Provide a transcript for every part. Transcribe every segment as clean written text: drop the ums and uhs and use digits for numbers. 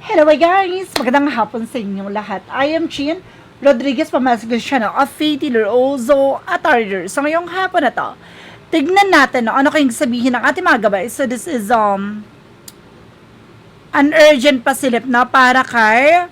Hello guys! Magandang hapon sa inyong lahat. I am Chin Rodriguez, pamasagal channel of Faith Healer Ozo at Arder. So ngayong hapon na to, tignan natin ano kayong sabihin ng ating mga gabay. So this is an urgent pasilip na para kay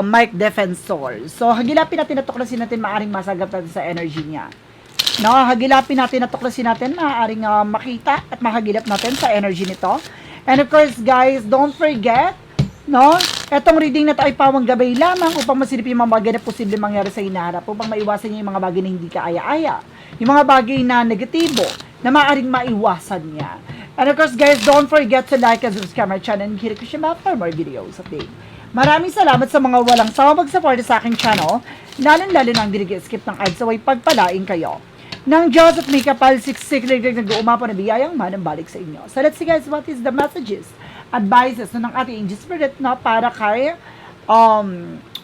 Mike Defensor. So hagilapin natin, natuklasin natin, maaring masagap natin sa energy niya. No, hagilapin natin, natuklasin natin, maaaring makita at mahagilap natin sa energy nito. And of course, guys, don't forget, no, etong reading na ito ay pawang gabay lamang upang masilip yung mga bagay na posible mangyari sa hinaharap, upang maiwasan niya yung mga bagay na hindi kaaya-aya, yung mga bagay na negatibo, na maaaring maiwasan niya. And of course, guys, don't forget to like and subscribe my channel and hit the for more videos update. Maraming salamat sa mga walang sawa mag-support sa aking channel, lalo-lalo nang skip ng ads, away pagpalain kayo ng Diyos at may kapal siksik nag-uumapo na biyayang manambalik sa inyo. So let's see guys, what is the messages, advices ng ating angel spirit na para kay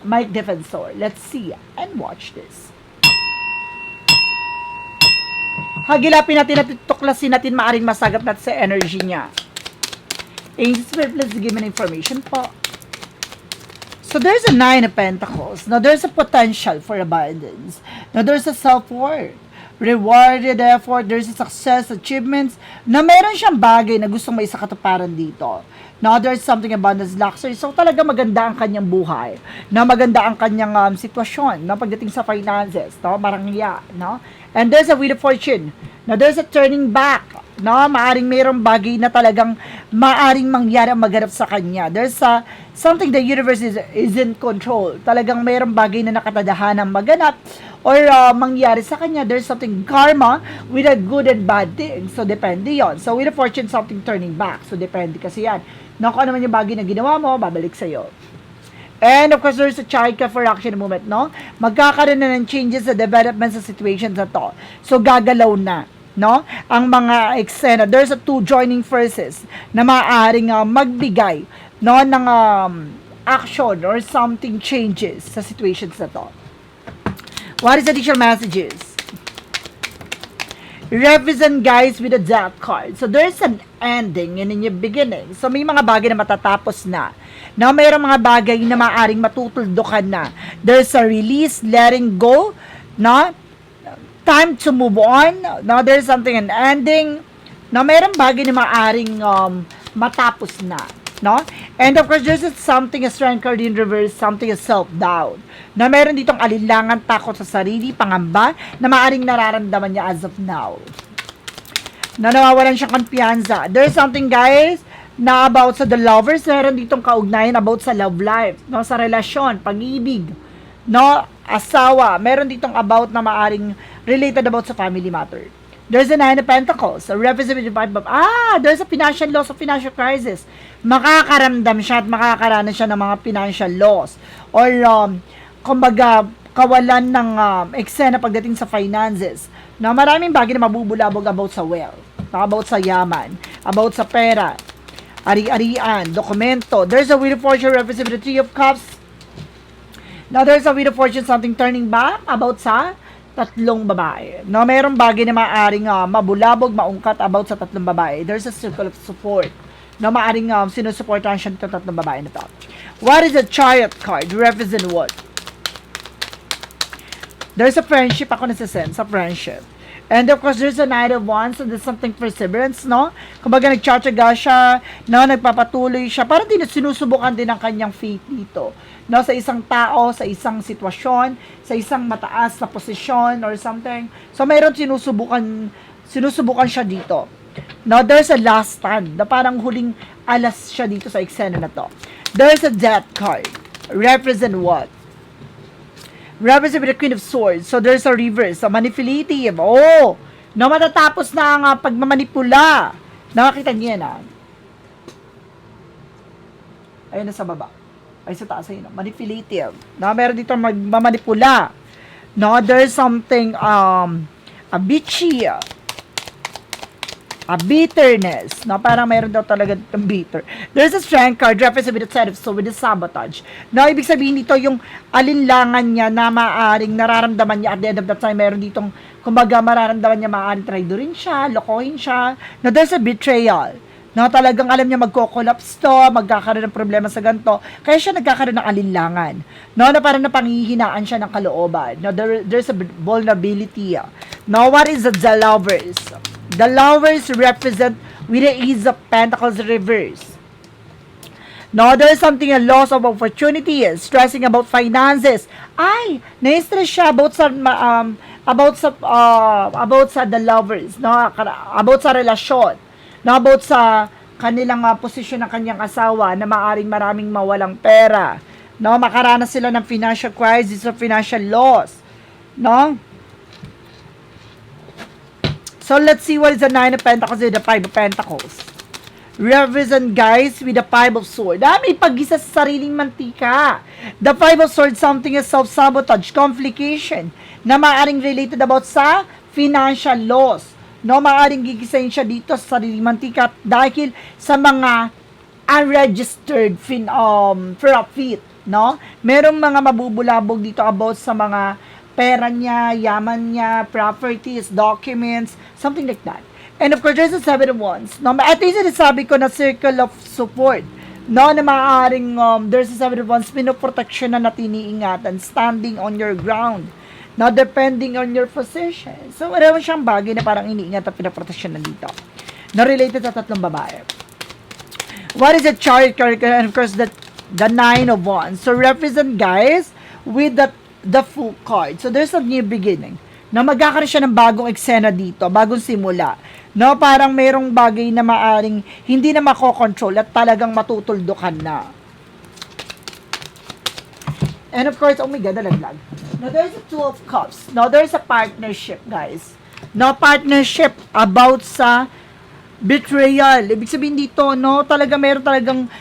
Mike Defensor. Let's see and watch this. Hagilapin natin at tuklasin natin, maaring masagap natin sa energy niya. Angel spirit, let's give me information po. So there's a 9 of Pentacles. Now there's a potential for abundance. Now there's a self-worth, rewarded effort, there's a success, achievements, na meron siyang bagay na gustong may katuparan dito. Now, there's something abundance, luxury. So, talaga maganda ang kanyang buhay. Na maganda ang kanyang sitwasyon, no? Pagdating sa finances, no? Marangya, no? And there's a wheel of fortune. Now, there's a turning back, no? Maaring mayroong bagay na talagang maaring mangyari ang maganap sa kanya. There's something the universe is in control. Talagang mayroong bagay na nakatadahan ng maganap or mangyari sa kanya. There's something karma with a good and bad thing. So, depende yon. So, with a fortune, something turning back. So, depende kasi yan. Na kung ano man yung bagay na ginawa mo, babalik sa'yo. And of course, there's a child ka for action movement, no? Magkakaroon na ng changes sa development sa situations na to. So, gagalaw na, no? Ang mga eksena. There's a two joining forces na maaaring magbigay, no? Ng action or something changes sa situations na to. What is the additional messages? Represent guys with a death card. So there's an ending and a new beginning. So may mga bagay na matatapos na. Now mayroong mga bagay na maaring matutuldukan na. There's a release, letting go, no? Time to move on. Now there's something, an ending. Now mayroong bagay na maaring matapos na. No? And of course, there's something, a strength card in reverse, something, a self-doubt. Na meron ditong alinlangan, takot sa sarili, pangamba, na maaring nararamdaman niya as of now. Na nawawalan siyang kumpiyansa. There's something, guys, na about sa the lovers, meron ditong kaugnayan about sa love life, no? Sa relasyon, pag-ibig, no? Asawa, meron ditong about na maaring related about sa family matter. There's a 9 of Pentacles, a representative of, there's a financial loss, a financial crisis. Makakaramdam siya at makakaranas siya ng mga financial loss. Or, kumbaga, kawalan ng eksena pagdating sa finances. Na maraming bagay na mabubulabog about sa wealth, about sa yaman, about sa pera, ari-arian, dokumento. There's a wheel of fortune, representative 3 of Cups. Now, there's a wheel of fortune, something turning back about sa tatlong babae. No, mayroong bagay na maaring mabulabog, maungkat about sa tatlong babae. There's a circle of support. No, maaring sinusuportahan siya nito tatlong babae na to. What is a Chariot card? Represent what? There's a friendship, ako nasa-sense sa friendship. And of course, there's a Knight of Wands, so there's something perseverance, no? Kumbaga, nagtsatsaga siya, no? Nagpapatuloy siya. Parang sinusubukan din ang kanyang faith dito. No? Sa isang tao, sa isang sitwasyon, sa isang mataas na posisyon or something. So, mayroon sinusubukan siya dito. No? There's a last stand, na parang huling alas siya dito sa eksena na to. There's a Death card. Represent what? Represent with the Queen of Swords. So, there's a reverse. A manipulative. Oh! No, matatapos na ang pagmamanipula. Nakakita niya na. Ayun na sa baba. Ay, sa taas ayun. Manipulative. No, meron dito magmamanipula. No, there's something, a bitchy. A bitterness. No, parang mayroon daw talaga itong bitter. There's a strength card, represent with the set of soul, with the sabotage. No, ibig sabihin dito yung alinlangan niya na maaring nararamdaman niya at the end of the time, mayroon ditong, kumbaga, mararamdaman niya maaring traidorin siya, lokohin siya. No, there's a betrayal. No, talagang alam niya magko-collapse to, magkakaroon ng problema sa ganito. Kaya siya nagkakaroon ng alinlangan. No, na parang napanghihinaan siya ng kalooban. No, there's a vulnerability. Now, what is the lovers? The lovers represent with the Ace of Pentacles reverse. No, there's something a loss of opportunities, stressing about finances. Ay, na-stress siya about sa the lovers, no, about sa relasyon, no, about sa kanilang posisyon ng kanyang asawa na maaring maraming mawalang pera, no, makaranas sila ng financial crisis or financial loss, no. So let's see what is the Nine of Pentacles with the Five of Pentacles. Represent, guys, with the Five of Swords. May pag-isa sa sariling mantika. The Five of Swords, something is self-sabotage, complication, na maaaring related about sa financial loss. No, maaaring gigisahin siya dito sa sariling mantika dahil sa mga unregistered profit. No? Merong mga mabubulabog dito about sa mga pera niya, yaman niya, properties, documents, something like that. And of course, there's a Seven of Wands. No, at least sinasabi ko na circle of support. No, na maaaring there's a Seven of Wands, pinoprotection na natiniingatan, standing on your ground. No, depending on your position. So, meron siyang bagay na parang iniingat at pinoprotection na dito. Na related sa tatlong babae. What is a chariot card? And of course, the Nine of Wands. So, represent, guys, with the Fool card. So, there's a new beginning. Na magkakaroon siya ng bagong eksena dito, bagong simula. No, parang merong bagay na maaring hindi na makokontrol at talagang matutuldukan na. And of course, oh my God, nalaglag. Now, there's a Two of Cups. Now, there's a partnership, guys. No, partnership about sa betrayal. Ibig sabihin dito, no, talaga meron talagang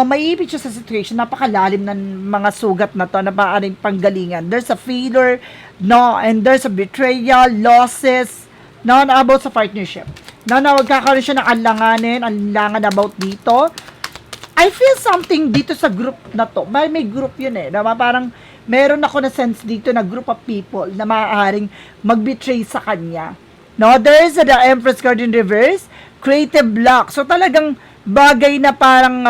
maiipit siya sa situation. Napakalalim ng mga sugat na to na maaaring panggalingan. There's a failure, no, and there's a betrayal, losses, no, na about sa partnership. No, na magkakaroon siya ng alinlangan about dito. I feel something dito sa group na to. May group yun eh. Na parang meron ako na sense dito na group of people na maaaring mag-betray sa kanya. No, there's the Empress card in reverse, creative block. So talagang bagay na parang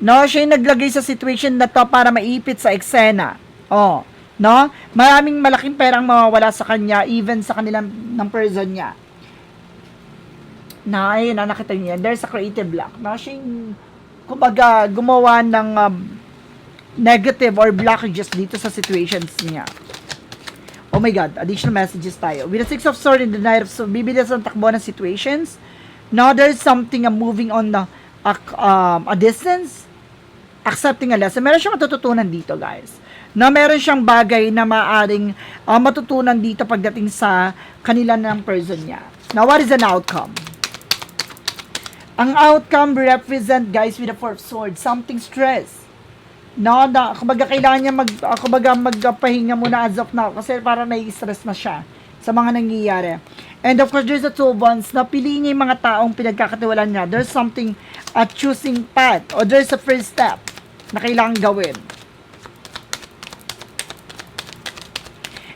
no, siya yung naglagay sa situation na to para maipit sa eksena. Oh, no? Maraming malaking perang mawawala sa kanya, even sa kanilang ng person niya. Na, ayun na, nakita niyo yan. There's a creative block. No, siya yung, kumbaga, gumawa ng negative or blockages dito sa situations niya. Oh my God, additional messages tayo. With the Six of Swords and the Knight of Swords, bibilis ang takbo ng situations. Now, there's something moving on a distance, accepting a lesson. Meron siyang matututunan dito, guys. Na meron siyang bagay na maaring matutunan dito pagdating sa kanila ng person niya. Now, what is an outcome? Ang outcome represent, guys, with the Four of Swords, something stress. No, kumbaga kailangan niya magpahinga muna as of now kasi parang nai-stress na siya sa mga nangyayari. And of course, there's a Two of Wands na piliin niya yung mga taong pinagkakatiwalaan niya. There's something, a choosing path, or there's a first step na kailangan gawin.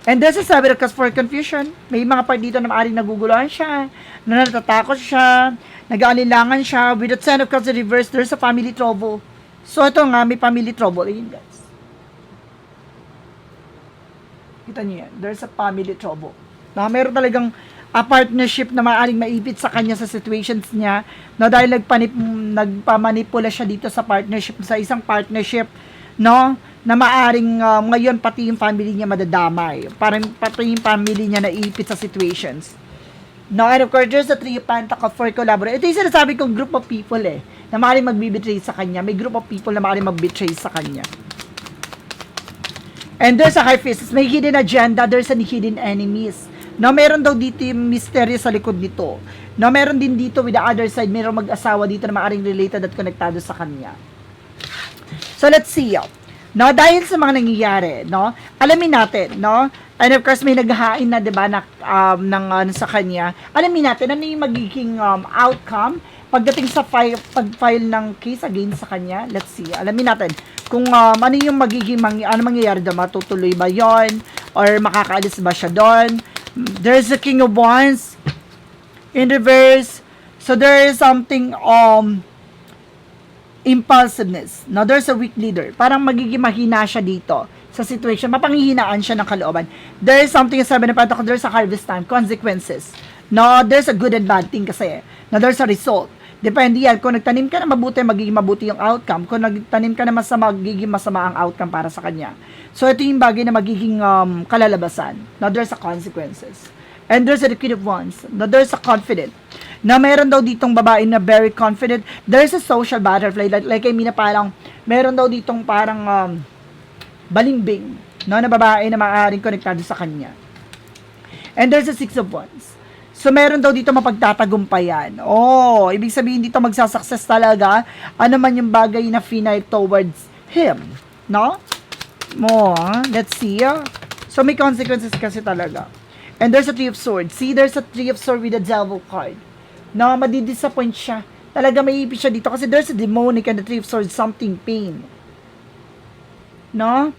And there's a Seven of Cups for confusion. May mga part dito na maaaring naguguluhan siya, na natatakot siya, nag-aalilangan siya. With the Ten of Cups in reverse, there's a family trouble. So, ito nga, may family trouble. Ayun, guys. Kita niyo yan. There's a family trouble. Na meron talagang a partnership na maaaring maipit sa kanya sa situations niya, no, dahil nagpamanipula siya dito sa partnership, sa isang partnership, no, na maaaring ngayon pati yung family niya madadamay. Parang pati yung family niya naipit sa situations. No, and of course, there's a Three of Pentacles for collaboration. Ito yung sinasabi kong group of people na maaaring magbibetray sa kanya. May group of people na maaaring magbetray sa kanya. And there's a High Priestess. May hidden agenda. There's a hidden enemies. No, meron daw dito yung mystery sa likod nito. No, meron din dito with the other side, meron mag-asawa dito na maaaring related at konektado sa kanya. So, let's see. No, dahil sa mga nangyayari, no, alamin natin, no, and of course, may naghahain na, diba, sa kanya. Alamin natin, ano yung magiging outcome pagdating sa pag-file ng case against sa kanya. Let's see. Alamin natin kung ano yung magiging, ano mangyayari doon, matutuloy ba yon or makakaalis ba siya doon. There's the King of Wands in reverse. So there is something impulsiveness. Now, there's a weak leader. Parang magiging mahina siya dito sa situation. Mapanghihinaan siya ng kalooban. There is something, sabi na parang there's a harvest time, consequences. No, there's a good and bad thing kasi. Now, there's a result. Depende yan. Kung nagtanim ka na mabuti, magiging mabuti yung outcome. Kung nagtanim ka na masama, magiging masama ang outcome para sa kanya. So, ito yung bagay na magiging kalalabasan. Now, there's a consequences. And there's a Queen of Wands. Now, there's a confident. Na meron daw ditong babae na very confident. There's a social butterfly. Like I mean na parang, meron daw ditong parang balimbing. No, na babae na maaaring konektado sa kanya. And there's a Six of Wands. So, meron daw dito mapagtatagumpayan. Oh, ibig sabihin dito magsasucess talaga. Ano man yung bagay na finite towards him. No? Let's see. So, may consequences kasi talaga. And there's a Three of Swords. See, there's a Three of Swords with a Devil card. Na madidisappoint siya. Talaga may ipit siya dito kasi there's a demonic and the Three of Swords, something pain. No?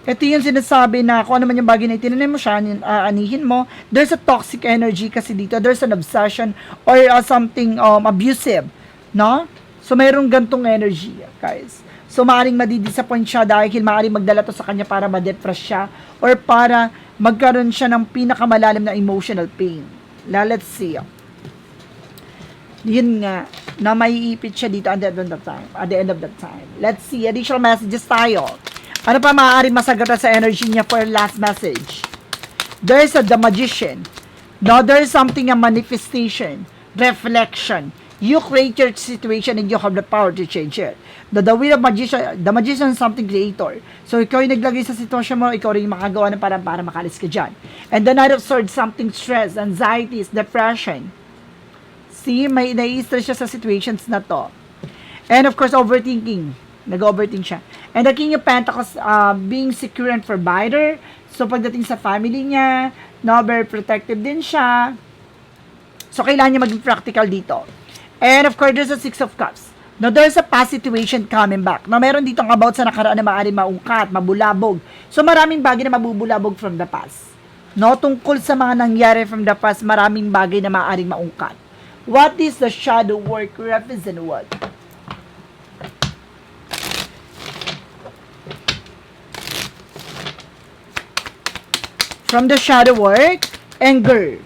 Ito yung sinasabi na kung ano man yung bagay na itinanim mo siya, anihin mo. There's a toxic energy kasi dito. There's an obsession or something abusive. No? So, mayroong gantong energy, guys. So, maaaring madidisappoint siya dahil maaaring magdala to sa kanya para ma-depress siya or para magkaroon siya ng pinakamalalim na emotional pain. Let's see. Yun nga, na maiipit siya dito at the end of the time. Let's see, additional messages tayo. Ano pa maaaring masagata sa energy niya for last message? There's the Magician. No, there's something, a manifestation, reflection. You create your situation and you have the power to change it. The Wheel of Magician, the Magician is something creator. So, ikaw yung naglagay sa sitwasyon mo, ikaw rin yung makagawa ng para makalis ka dyan. And the Knight of Swords, something stress, anxieties, depression. See, may nai-stress siya sa situations na to. And of course, overthinking. Nag-overthink siya. And the King of Pentacles, being secure and provider. So, pagdating sa family niya, no, very protective din siya. So, kailangan niya maging practical dito. And of course, there's a Six of Cups. Now, there's a past situation coming back. Now, meron ditong about sa nakaraan na maaaring maungkat, mabulabog. So, maraming bagay na mabubulabog from the past. No, tungkol sa mga nangyari from the past, maraming bagay na maaaring maungkat. What is the shadow work represent what? From the shadow work, anger.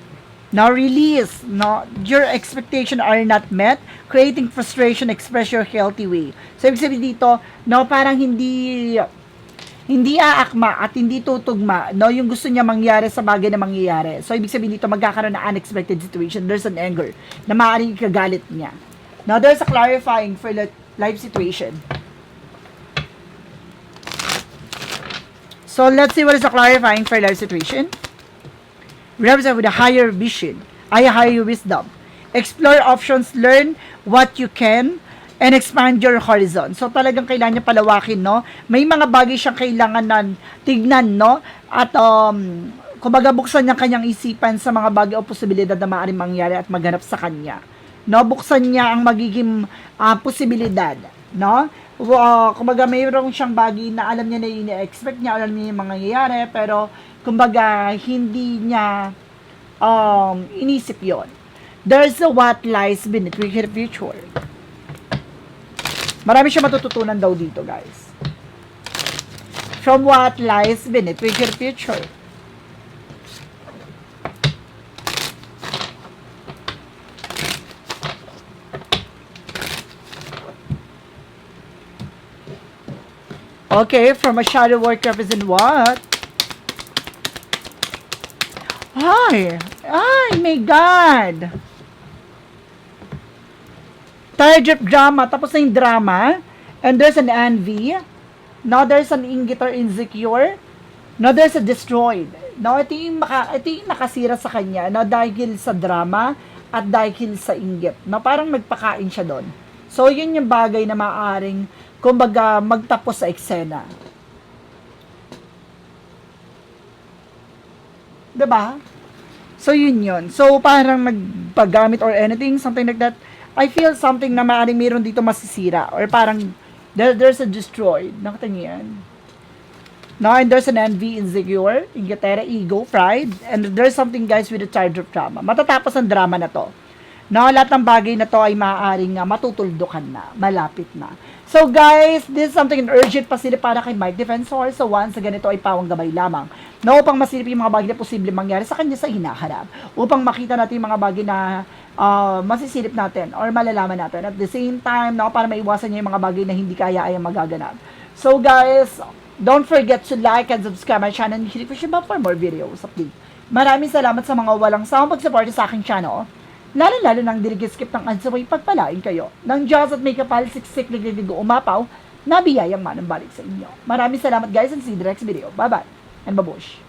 Now release. No, your expectations are not met. Creating frustration, express your healthy way. So, ibig sabihin dito, no, parang hindi aakma at hindi tutugma, no, yung gusto niya mangyari sa bagay na mangyayari. So, ibig sabihin dito, magkakaroon ng unexpected situation. There's an anger na maaaring ikagalit niya. Now, there's a clarifying for the life situation. So, let's see what is the clarifying for life situation. Represent with a higher vision, a higher wisdom. Explore options, learn what you can, and expand your horizon. So, talagang kailangan niya palawakin, no? May mga bagay siyang kailangan na tignan, no? At, kumbaga, buksan niya kanyang isipan sa mga bagay o posibilidad na maaaring mangyari at maghanap sa kanya. No? Buksan niya ang magiging posibilidad, no? Kumbaga, mayroong siyang bagay na alam niya na ini-expect niya, alam niya yung mangyayari, pero, kumbaga, hindi niya inisip yon. There's a what lies beneath your future. Marami siya matututunan daw dito, guys. From what lies beneath your future. Okay, from a shadow work represent what? Ay, my God. Tired of drama, tapos na yung drama, and there's an envy, now there's an inggit or insecure, now there's a destroyed. Now, ito yung nakasira sa kanya, now dahil sa drama, at dahil sa inggit. Now, parang nagpakain siya doon. So, yun yung bagay na maaaring, kumbaga, magtapos sa eksena. Diba? So, yun yun. So, parang magpagamit or anything, something like that. I feel something na maaaring mayroon dito masisira or parang there's a destroyed. Nakita niyo yan? No, and there's an envy, insecure, ingatera, ego, pride, and there's something, guys, with a charge of drama. Matatapos ang drama na to. No, lahat ng bagay na to ay maaaring matutuldukan na, malapit na. So guys, this is something urgent pasilip para kay Mike Defensor. So once again, ito ay pawang gabay lamang. No, upang masilip yung mga bagay na posible mangyari sa kanya sa hinaharap. Upang makita natin yung mga bagay na masisilip natin or malalaman natin. At the same time, no, para maiwasan niya yung mga bagay na hindi kaya ay magaganap. So guys, don't forget to like and subscribe my channel and hit the bell for more videos update. Maraming salamat sa mga walang sawang pag-support sa aking channel. Lalo-lalo nang dinigiskip ng ansaway pagpalain kayo. Nang Diyos at may kapal siksik nagdidigo umapaw, nabiyayang manang balik sa inyo. Maraming salamat guys and see you the next video. Bye-bye and babush.